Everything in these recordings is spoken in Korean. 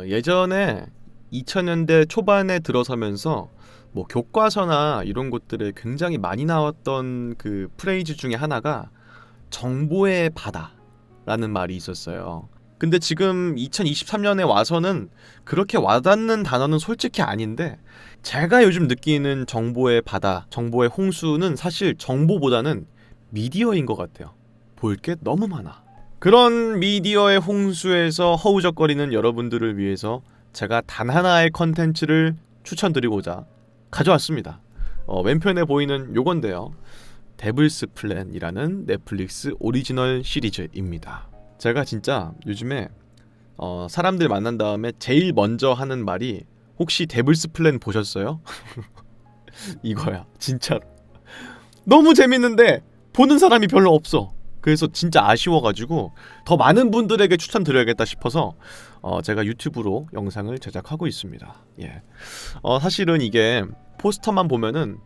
예전에 2000년대 초반에 들어서면서 뭐 교과서나 이런 곳들에 굉장히 많이 나왔던 그 프레이즈 중에 하나가 정보의 바다라는 말이 있었어요. 근데 지금 2023년에 와서는 그렇게 와닿는 단어는 솔직히 아닌데, 제가 요즘 느끼는 정보의 바다, 정보의 홍수는 사실 정보보다는 미디어인 것 같아요. 볼 게 너무 많아. 그런 미디어의 홍수에서 허우적거리는 여러분들을 위해서 제가 단 하나의 컨텐츠를 추천드리고자 가져왔습니다. 왼편에 보이는 요건데요, 데블스 플랜이라는 넷플릭스 오리지널 시리즈입니다. 제가 진짜 요즘에 사람들 만난 다음에 제일 먼저 하는 말이, 혹시 데블스 플랜 보셨어요? 이거야, 진짜로. 너무 재밌는데 보는 사람이 별로 없어. 그래서 진짜 아쉬워가지고 더 많은 분들에게 추천드려야겠다 싶어서 제가 유튜브로 영상을 제작하고 있습니다. 예. 사실은 이게 포스터만 보면은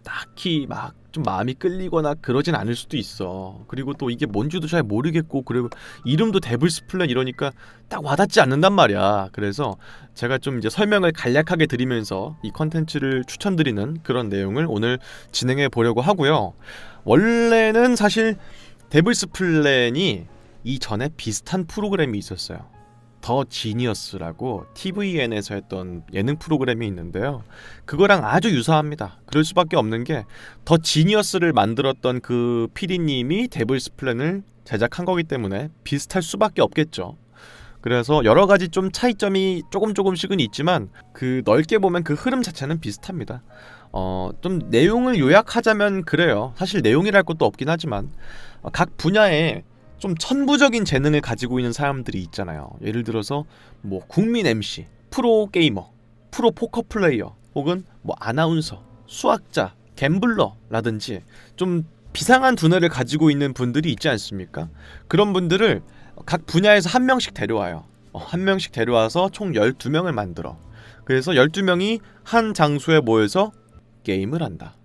딱히 막 좀 마음이 끌리거나 그러진 않을 수도 있어. 그리고 또 이게 뭔지도 잘 모르겠고, 그리고 이름도 데블스 플랜 이러니까 딱 와닿지 않는단 말이야. 그래서 제가 좀 이제 설명을 간략하게 드리면서 이 컨텐츠를 추천드리는 그런 내용을 오늘 진행해 보려고 하고요. 원래는 사실 데블스 플랜이 이전에 비슷한 프로그램이 있었어요. 더 지니어스라고 TVN에서 했던 예능 프로그램이 있는데요, 그거랑 아주 유사합니다. 그럴 수밖에 없는 게, 더 지니어스를 만들었던 그 PD님이 데블스 플랜을 제작한 거기 때문에 비슷할 수밖에 없겠죠. 그래서 여러 가지 좀 차이점이 조금씩은 있지만, 그 넓게 보면 그 흐름 자체는 비슷합니다. 좀 내용을 요약하자면 그래요. 사실 내용이랄 것도 없긴 하지만, 각 분야에 좀 천부적인 재능을 가지고 있는 사람들이 있잖아요. 예를 들어서 뭐 국민 MC, 프로 게이머, 프로 포커 플레이어, 혹은 뭐 아나운서, 수학자, 갬블러라든지 좀 비상한 두뇌를 가지고 있는 분들이 있지 않습니까? 그런 분들을 각 분야에서 한 명씩 데려와요. 한 명씩 데려와서 총 12명을 만들어. 그래서 12명이 한 장소에 모여서 게임을 한다.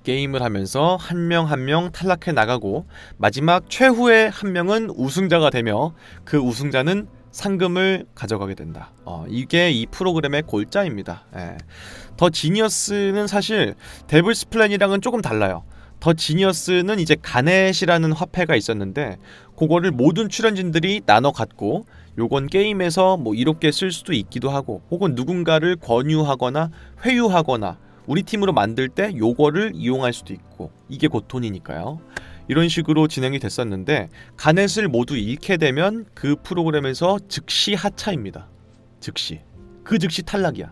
게임을 하면서 한 명 한 명 탈락해 나가고, 마지막 최후의 한 명은 우승자가 되며 그 우승자는 상금을 가져가게 된다. 이게 이 프로그램의 골자입니다. 예. 더 지니어스는 사실 데블스 플랜이랑은 조금 달라요. 더 지니어스는 이제 가넷이라는 화폐가 있었는데, 그거를 모든 출연진들이 나눠 갖고, 요건 게임에서 뭐 이롭게 쓸 수도 있기도 하고, 혹은 누군가를 권유하거나 회유하거나 우리 팀으로 만들 때 요거를 이용할 수도 있고, 이게 곧 돈이니까요. 이런 식으로 진행이 됐었는데, 가넷을 모두 잃게 되면 그 프로그램에서 즉시 하차입니다. 즉시. 그 즉시 탈락이야.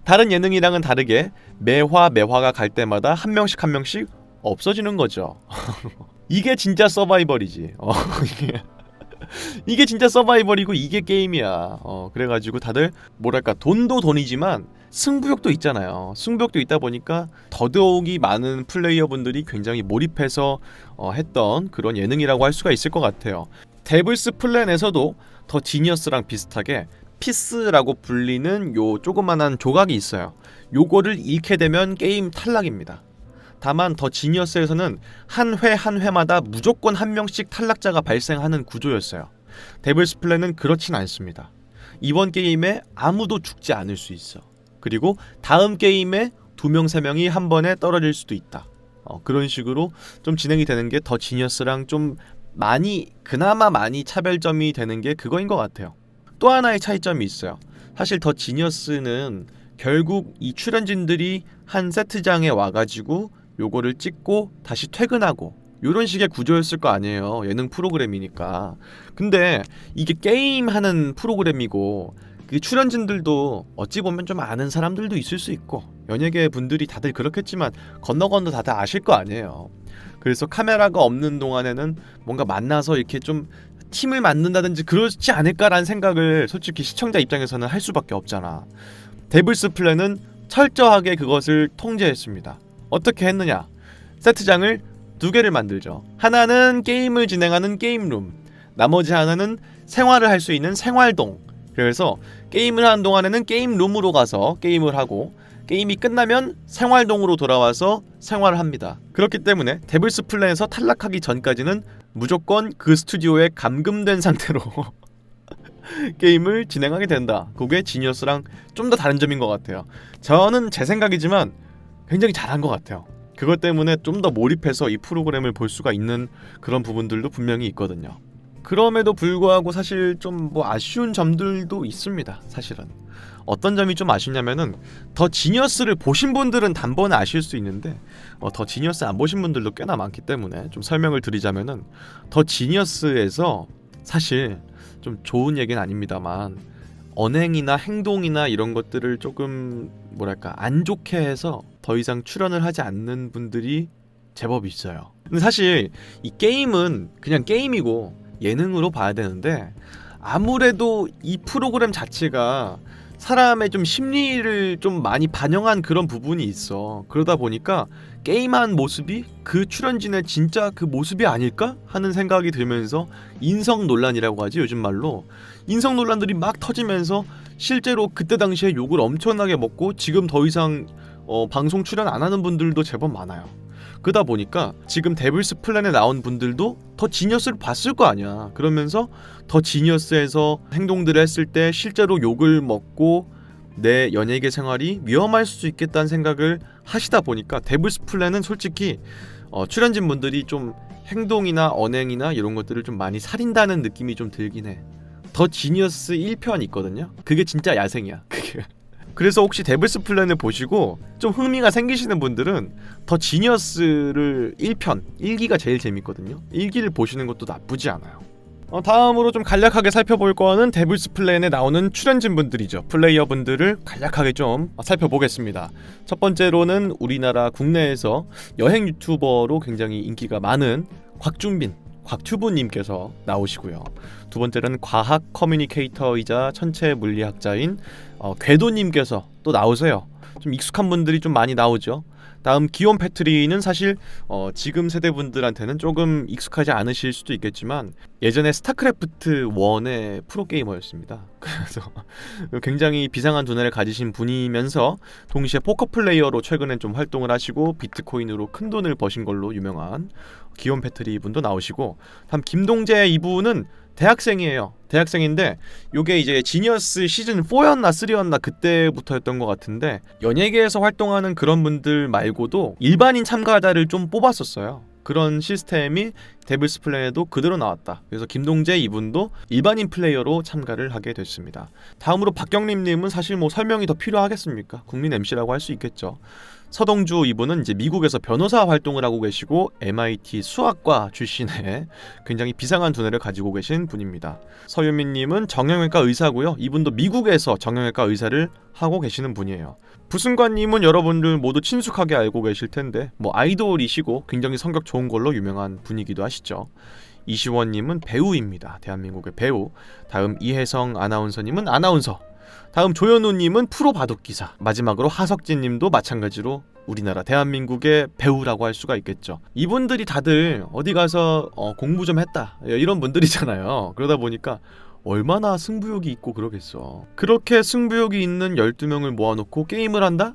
다른 예능이랑은 다르게 매화가 갈 때마다 한 명씩 한 명씩 없어지는 거죠. 이게 진짜 서바이벌이지. 이게 진짜 서바이벌이고 이게 게임이야. 그래가지고 다들 뭐랄까, 돈도 돈이지만 승부욕도 있잖아요. 승부욕도 있다 보니까 더더욱이 많은 플레이어분들이 굉장히 몰입해서 했던 그런 예능이라고 할 수가 있을 것 같아요. 데블스 플랜에서도 더 지니어스랑 비슷하게 피스라고 불리는 요 조그만한 조각이 있어요. 요거를 잃게 되면 게임 탈락입니다. 다만 더 지니어스에서는 한 회 한 회마다 무조건 한 명씩 탈락자가 발생하는 구조였어요. 데블스 플랜은 그렇진 않습니다. 이번 게임에 아무도 죽지 않을 수 있어. 그리고 다음 게임에 2명 3명이 한 번에 떨어질 수도 있다. 그런 식으로 좀 진행이 되는 게 더 지니어스랑 좀 그나마 많이 차별점이 되는 게 그거인 것 같아요. 또 하나의 차이점이 있어요. 사실 더 지니어스는 결국 이 출연진들이 한 세트장에 와가지고 요거를 찍고 다시 퇴근하고 요런 식의 구조였을 거 아니에요. 예능 프로그램이니까. 근데 이게 게임하는 프로그램이고, 그 출연진들도 어찌 보면 좀 아는 사람들도 있을 수 있고, 연예계 분들이 다들 그렇겠지만 건너 다들 아실 거 아니에요. 그래서 카메라가 없는 동안에는 뭔가 만나서 이렇게 좀 팀을 만든다든지 그렇지 않을까라는 생각을 솔직히 시청자 입장에서는 할 수밖에 없잖아. 데블스 플랜은 철저하게 그것을 통제했습니다. 어떻게 했느냐? 세트장을 2개를 만들죠. 하나는 게임을 진행하는 게임룸, 나머지 하나는 생활을 할 수 있는 생활동. 그래서 게임을 하는 동안에는 게임룸으로 가서 게임을 하고, 게임이 끝나면 생활동으로 돌아와서 생활을 합니다. 그렇기 때문에 데블스 플랜에서 탈락하기 전까지는 무조건 그 스튜디오에 감금된 상태로 게임을 진행하게 된다. 그게 지니어스랑 좀 더 다른 점인 것 같아요. 저는 제 생각이지만 굉장히 잘한 것 같아요. 그것 때문에 좀 더 몰입해서 이 프로그램을 볼 수가 있는 그런 부분들도 분명히 있거든요. 그럼에도 불구하고 사실 좀 뭐 아쉬운 점들도 있습니다. 사실은 어떤 점이 좀 아쉽냐면은 더 지니어스를 보신 분들은 단번에 아실 수 있는데 더 지니어스 안 보신 분들도 꽤나 많기 때문에 좀 설명을 드리자면은 더 지니어스에서 사실 좀 좋은 얘기는 아닙니다만 언행이나 행동이나 이런 것들을 조금 뭐랄까 안 좋게 해서 더 이상 출연을 하지 않는 분들이 제법 있어요. 근데 사실 이 게임은 그냥 게임이고 예능으로 봐야 되는데 아무래도 이 프로그램 자체가 사람의 좀 심리를 좀 많이 반영한 그런 부분이 있어. 그러다 보니까 게임한 모습이 그 출연진의 진짜 그 모습이 아닐까 하는 생각이 들면서 인성 논란이라고 하지, 요즘 말로. 인성 논란들이 막 터지면서 실제로 그때 당시에 욕을 엄청나게 먹고 지금 더 이상 방송 출연 안 하는 분들도 제법 많아요. 그러다 보니까 지금 데블스 플랜에 나온 분들도 더 지니어스를 봤을 거 아니야. 그러면서 더 지니어스에서 행동들을 했을 때 실제로 욕을 먹고 내 연예계 생활이 위험할 수 있겠다는 생각을 하시다 보니까 데블스 플랜은 솔직히 출연진 분들이 좀 행동이나 언행이나 이런 것들을 좀 많이 살인다는 느낌이 좀 들긴 해. 더 지니어스 1편 있거든요. 그게 진짜 야생이야. 그게. 그래서 혹시 데블스 플랜을 보시고 좀 흥미가 생기시는 분들은 더 지니어스를 1편, 1기가 제일 재밌거든요. 1기를 보시는 것도 나쁘지 않아요. 다음으로 좀 간략하게 살펴볼 거는 데블스 플랜에 나오는 출연진 분들이죠. 플레이어 분들을 간략하게 좀 살펴보겠습니다. 첫 번째로는 우리나라 국내에서 여행 유튜버로 굉장히 인기가 많은 곽튜브님께서 나오시고요. 두 번째는 과학 커뮤니케이터이자 천체 물리학자인 궤도님께서 또 나오세요. 좀 익숙한 분들이 좀 많이 나오죠. 다음 기욤 패트리는 사실 지금 세대 분들한테는 조금 익숙하지 않으실 수도 있겠지만 예전에 스타크래프트 1의 프로게이머였습니다. 그래서 굉장히 비상한 두뇌를 가지신 분이면서 동시에 포커 플레이어로 최근에 좀 활동을 하시고 비트코인으로 큰 돈을 버신 걸로 유명한 기욤 패트리 분도 나오시고, 다음 김동재 이분은 대학생이에요. 대학생인데 요게 이제 지니어스 시즌 4였나 3였나 그때부터였던 것 같은데 연예계에서 활동하는 그런 분들 말고도 일반인 참가자를 좀 뽑았었어요. 그런 시스템이 데블스 플랜에도 그대로 나왔다. 그래서 김동재 이분도 일반인 플레이어로 참가를 하게 됐습니다. 다음으로 박경림님은 사실 뭐 설명이 더 필요하겠습니까? 국민 MC라고 할 수 있겠죠. 서동주 이분은 이제 미국에서 변호사 활동을 하고 계시고 MIT 수학과 출신의 굉장히 비상한 두뇌를 가지고 계신 분입니다. 서유민님은 정형외과 의사고요. 이분도 미국에서 정형외과 의사를 하고 계시는 분이에요. 부승관님은 여러분들 모두 친숙하게 알고 계실 텐데 뭐 아이돌이시고 굉장히 성격 좋은 걸로 유명한 분이기도 하시죠. 이시원님은 배우입니다. 대한민국의 배우. 다음 이혜성 아나운서님은 아나운서. 다음 조현우님은 프로 바둑기사. 마지막으로 하석진님도 마찬가지로 우리나라 대한민국의 배우라고 할 수가 있겠죠. 이분들이 다들 어디 가서 공부 좀 했다 이런 분들이잖아요. 그러다 보니까 얼마나 승부욕이 있고 그러겠어. 그렇게 승부욕이 있는 12명을 모아놓고 게임을 한다?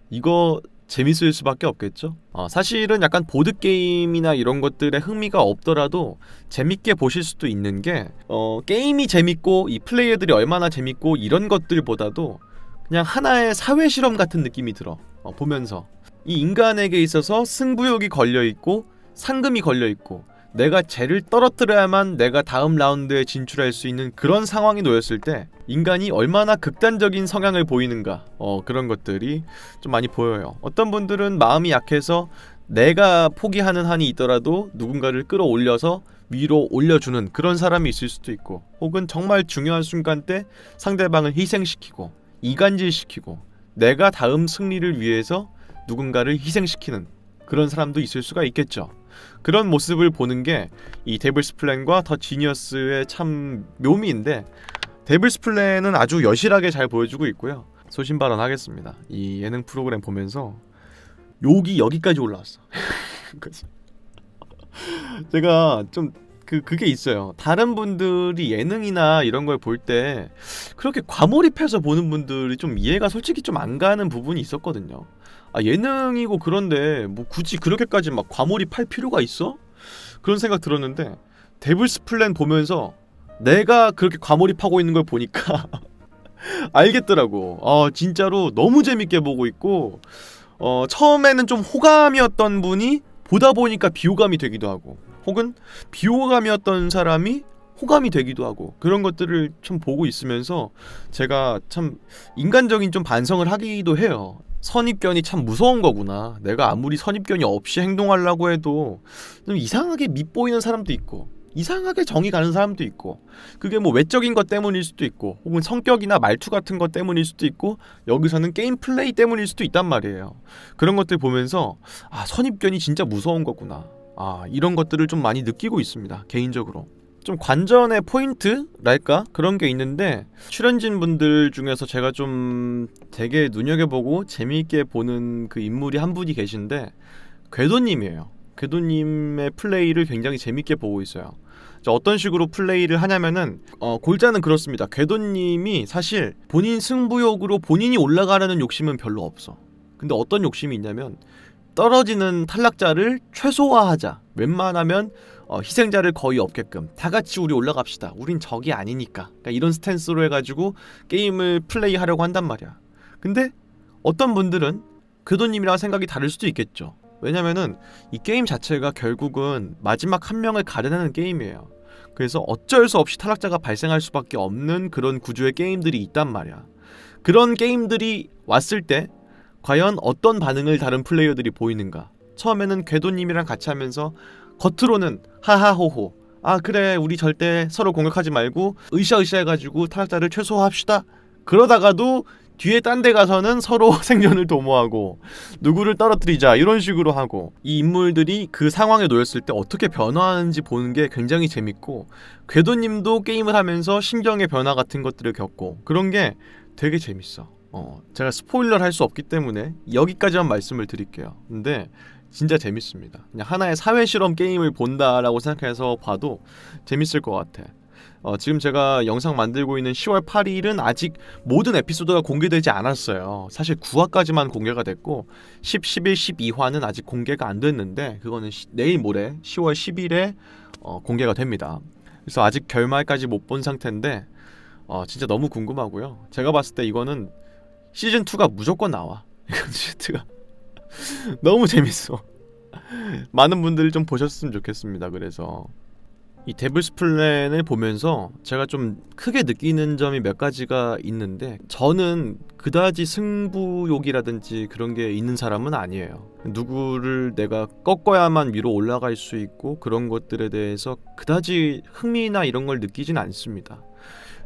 이거 재밌을 수밖에 없겠죠. 사실은 약간 보드게임이나 이런 것들에 흥미가 없더라도 재밌게 보실 수도 있는 게 게임이 재밌고 이 플레이어들이 얼마나 재밌고 이런 것들보다도 그냥 하나의 사회실험 같은 느낌이 들어. 보면서 이 인간에게 있어서 승부욕이 걸려있고 상금이 걸려있고 내가 쟤를 떨어뜨려야만 내가 다음 라운드에 진출할 수 있는 그런 상황이 놓였을 때 인간이 얼마나 극단적인 성향을 보이는가, 그런 것들이 좀 많이 보여요. 어떤 분들은 마음이 약해서 내가 포기하는 한이 있더라도 누군가를 끌어올려서 위로 올려주는 그런 사람이 있을 수도 있고, 혹은 정말 중요한 순간 때 상대방을 희생시키고 이간질시키고 내가 다음 승리를 위해서 누군가를 희생시키는 그런 사람도 있을 수가 있겠죠. 그런 모습을 보는 게 이 데블스 플랜과 더 지니어스의 참 묘미인데, 데블스 플랜은 아주 여실하게 잘 보여주고 있고요. 소신발언하겠습니다. 이 예능 프로그램 보면서 욕이 여기까지 올라왔어. 제가 좀 그게 있어요. 다른 분들이 예능이나 이런 걸 볼 때 그렇게 과몰입해서 보는 분들이 좀 이해가 솔직히 좀 안 가는 부분이 있었거든요. 예능이고 그런데 뭐 굳이 그렇게까지 막 과몰입할 필요가 있어? 그런 생각 들었는데 데블스 플랜 보면서 내가 그렇게 과몰입하고 있는 걸 보니까 알겠더라고. 진짜로 너무 재밌게 보고 있고, 처음에는 좀 호감이었던 분이 보다 보니까 비호감이 되기도 하고, 혹은 비호감이었던 사람이 호감이 되기도 하고, 그런 것들을 좀 보고 있으면서 제가 참 인간적인 좀 반성을 하기도 해요. 선입견이 참 무서운 거구나. 내가 아무리 선입견이 없이 행동하려고 해도 좀 이상하게 밉보이는 사람도 있고, 이상하게 정이 가는 사람도 있고, 그게 뭐 외적인 것 때문일 수도 있고, 혹은 성격이나 말투 같은 것 때문일 수도 있고, 여기서는 게임 플레이 때문일 수도 있단 말이에요. 그런 것들 보면서 선입견이 진짜 무서운 거구나, 이런 것들을 좀 많이 느끼고 있습니다. 개인적으로 좀 관전의 포인트랄까? 그런 게 있는데, 출연진 분들 중에서 제가 좀 되게 눈여겨보고 재미있게 보는 그 인물이 한 분이 계신데, 궤도님이에요. 궤도님의 플레이를 굉장히 재밌게 보고 있어요. 어떤 식으로 플레이를 하냐면은 골자는 그렇습니다. 궤도님이 사실 본인 승부욕으로 본인이 올라가려는 욕심은 별로 없어. 근데 어떤 욕심이 있냐면, 떨어지는 탈락자를 최소화하자, 웬만하면 희생자를 거의 없게끔 다같이 우리 올라갑시다, 우린 적이 아니니까, 그러니까 이런 스탠스로 해가지고 게임을 플레이하려고 한단 말이야. 근데 어떤 분들은 궤도님이랑 생각이 다를 수도 있겠죠. 왜냐면은 이 게임 자체가 결국은 마지막 한 명을 가려내는 게임이에요. 그래서 어쩔 수 없이 탈락자가 발생할 수밖에 없는 그런 구조의 게임들이 있단 말이야. 그런 게임들이 왔을 때 과연 어떤 반응을 다른 플레이어들이 보이는가. 처음에는 궤도님이랑 같이 하면서 겉으로는 하하호호, 그래 우리 절대 서로 공격하지 말고 으쌰으쌰 해가지고 탈락자를 최소화합시다, 그러다가도 뒤에 딴 데 가서는 서로 생존을 도모하고 누구를 떨어뜨리자, 이런 식으로 하고, 이 인물들이 그 상황에 놓였을 때 어떻게 변화하는지 보는 게 굉장히 재밌고, 궤도님도 게임을 하면서 심경의 변화 같은 것들을 겪고, 그런 게 되게 재밌어. 제가 스포일러를 할 수 없기 때문에 여기까지만 말씀을 드릴게요. 근데 진짜 재밌습니다. 그냥 하나의 사회 실험 게임을 본다라고 생각해서 봐도 재밌을 것 같아. 지금 제가 영상 만들고 있는 10월 8일은 아직 모든 에피소드가 공개되지 않았어요. 사실 9화까지만 공개가 됐고 10, 11, 12화는 아직 공개가 안 됐는데, 그거는 내일 모레 10월 10일에 공개가 됩니다. 그래서 아직 결말까지 못 본 상태인데 진짜 너무 궁금하고요. 제가 봤을 때 이거는 시즌2가 무조건 나와. 이건 시즌2가 너무 재밌어. 많은 분들이 좀 보셨으면 좋겠습니다. 그래서 이 데블스 플랜을 보면서 제가 좀 크게 느끼는 점이 몇 가지가 있는데, 저는 그다지 승부욕이라든지 그런 게 있는 사람은 아니에요. 누구를 내가 꺾어야만 위로 올라갈 수 있고 그런 것들에 대해서 그다지 흥미나 이런 걸 느끼진 않습니다.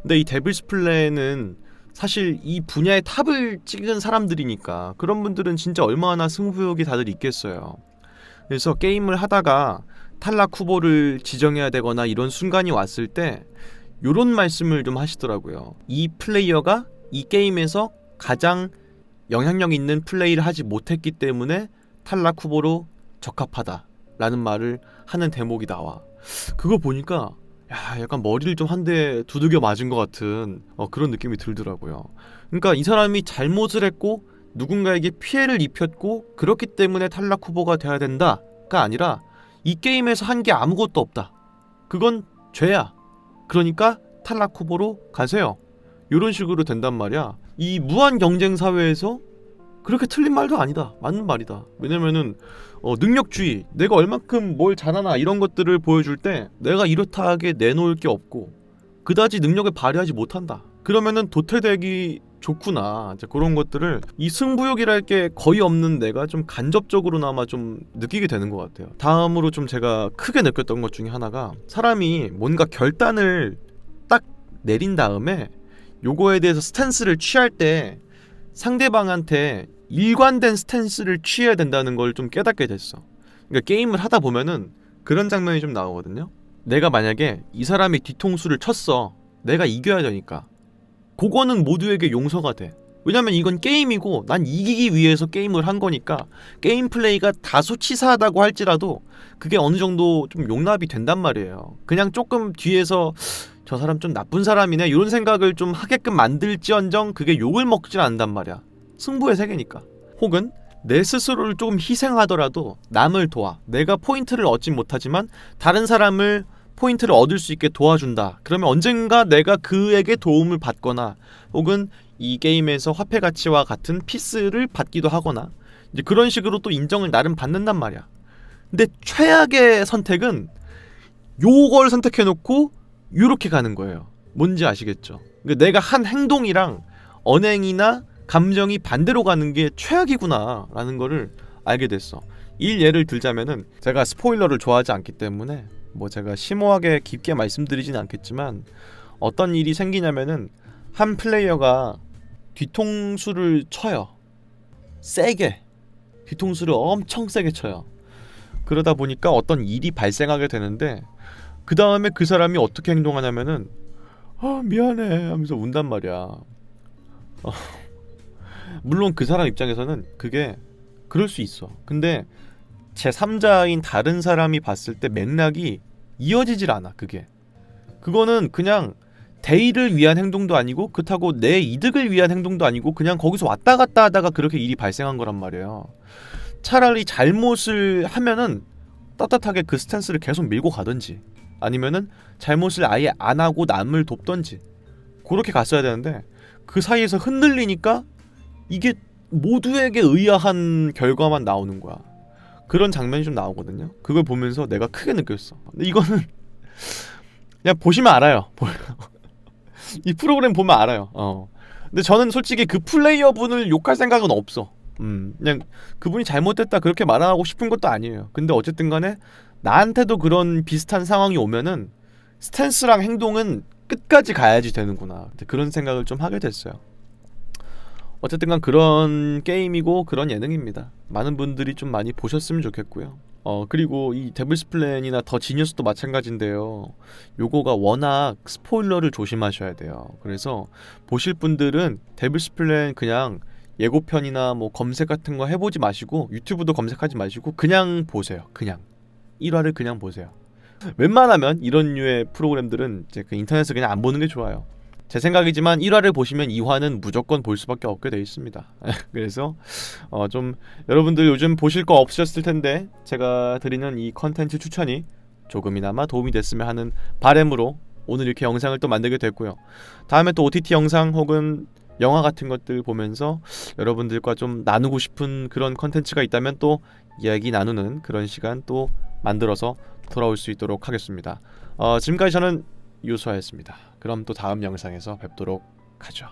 근데 이 데블스 플랜은 사실 이 분야의 탑을 찍은 사람들이니까, 그런 분들은 진짜 얼마나 승부욕이 다들 있겠어요. 그래서 게임을 하다가 탈락 후보를 지정해야 되거나 이런 순간이 왔을 때 요런 말씀을 좀 하시더라고요. 이 플레이어가 이 게임에서 가장 영향력 있는 플레이를 하지 못했기 때문에 탈락 후보로 적합하다 라는 말을 하는 대목이 나와. 그거 보니까 약간 머리를 좀 한 대 두들겨 맞은 것 같은 그런 느낌이 들더라고요. 그러니까 이 사람이 잘못을 했고 누군가에게 피해를 입혔고 그렇기 때문에 탈락 후보가 돼야 된다가 아니라, 이 게임에서 한 게 아무것도 없다, 그건 죄야, 그러니까 탈락 후보로 가세요, 이런 식으로 된단 말이야. 이 무한 경쟁 사회에서 그렇게 틀린 말도 아니다, 맞는 말이다. 왜냐면은 능력주의, 내가 얼만큼 뭘 잘하나 이런 것들을 보여줄 때 내가 이렇다하게 내놓을 게 없고 그다지 능력을 발휘하지 못한다, 그러면은 도태되기 좋구나. 이제 그런 것들을 이 승부욕이랄 게 거의 없는 내가 좀 간접적으로나마 좀 느끼게 되는 것 같아요. 다음으로 좀 제가 크게 느꼈던 것 중에 하나가, 사람이 뭔가 결단을 딱 내린 다음에 요거에 대해서 스탠스를 취할 때 상대방한테 일관된 스탠스를 취해야 된다는 걸 좀 깨닫게 됐어. 그러니까 게임을 하다 보면은 그런 장면이 좀 나오거든요. 내가 만약에 이 사람이 뒤통수를 쳤어, 내가 이겨야 되니까 그거는 모두에게 용서가 돼. 왜냐면 이건 게임이고 난 이기기 위해서 게임을 한 거니까, 게임 플레이가 다소 치사하다고 할지라도 그게 어느 정도 좀 용납이 된단 말이에요. 그냥 조금 뒤에서 저 사람 좀 나쁜 사람이네 이런 생각을 좀 하게끔 만들지언정 그게 욕을 먹질 않는단 말이야. 승부의 세계니까. 혹은 내 스스로를 조금 희생하더라도 남을 도와, 내가 포인트를 얻진 못하지만 다른 사람을 포인트를 얻을 수 있게 도와준다. 그러면 언젠가 내가 그에게 도움을 받거나 혹은 이 게임에서 화폐 가치와 같은 피스를 받기도 하거나 이제 그런 식으로 또 인정을 나름 받는단 말이야. 근데 최악의 선택은 요걸 선택해놓고 요렇게 가는 거예요. 뭔지 아시겠죠? 그러니까 내가 한 행동이랑 언행이나 감정이 반대로 가는 게 최악이구나 라는 거를 알게 됐어. 이 예를 들자면은 제가 스포일러를 좋아하지 않기 때문에 뭐 제가 심오하게 깊게 말씀드리진 않겠지만 어떤 일이 생기냐면은 한 플레이어가 뒤통수를 쳐요. 세게 뒤통수를 엄청 세게 쳐요. 그러다 보니까 어떤 일이 발생하게 되는데 그 다음에 그 사람이 어떻게 행동하냐면은 미안해 하면서 운단 말이야. 물론 그 사람 입장에서는 그게 그럴 수 있어. 근데 제3자인 다른 사람이 봤을 때 맥락이 이어지질 않아. 그거는 그냥 대의를 위한 행동도 아니고 그렇다고 내 이득을 위한 행동도 아니고 그냥 거기서 왔다 갔다 하다가 그렇게 일이 발생한 거란 말이에요. 차라리 잘못을 하면은 떳떳하게 그 스탠스를 계속 밀고 가든지 아니면은 잘못을 아예 안 하고 남을 돕던지 그렇게 갔어야 되는데 그 사이에서 흔들리니까 이게 모두에게 의아한 결과만 나오는 거야. 그런 장면이 좀 나오거든요. 그걸 보면서 내가 크게 느꼈어. 근데 이거는 그냥 보시면 알아요. 이 프로그램 보면 알아요. 근데 저는 솔직히 그 플레이어분을 욕할 생각은 없어. 그냥 그분이 잘못됐다 그렇게 말하고 싶은 것도 아니에요. 근데 어쨌든 간에 나한테도 그런 비슷한 상황이 오면은 스탠스랑 행동은 끝까지 가야지 되는구나. 그런 생각을 좀 하게 됐어요. 어쨌든 간 그런 게임이고 그런 예능입니다. 많은 분들이 좀 많이 보셨으면 좋겠고요. 그리고 이 데블스 플랜이나 더 지니어스도 마찬가지인데요. 요거가 워낙 스포일러를 조심하셔야 돼요. 그래서 보실 분들은 데블스 플랜 그냥 예고편이나 뭐 검색 같은 거 해보지 마시고 유튜브도 검색하지 마시고 그냥 보세요. 그냥 1화를 그냥 보세요. 웬만하면 이런 류의 프로그램들은 이제 그 인터넷에서 그냥 안 보는 게 좋아요. 제 생각이지만 1화를 보시면 2화는 무조건 볼 수밖에 없게 돼 있습니다. 그래서 좀 여러분들 요즘 보실 거 없으셨을 텐데 제가 드리는 이 컨텐츠 추천이 조금이나마 도움이 됐으면 하는 바람으로 오늘 이렇게 영상을 또 만들게 됐고요. 다음에 또 OTT 영상 혹은 영화 같은 것들 보면서 여러분들과 좀 나누고 싶은 그런 컨텐츠가 있다면 또 이야기 나누는 그런 시간 또 만들어서 돌아올 수 있도록 하겠습니다. 지금까지 저는 유수아였습니다. 그럼 또 다음 영상에서 뵙도록 하죠.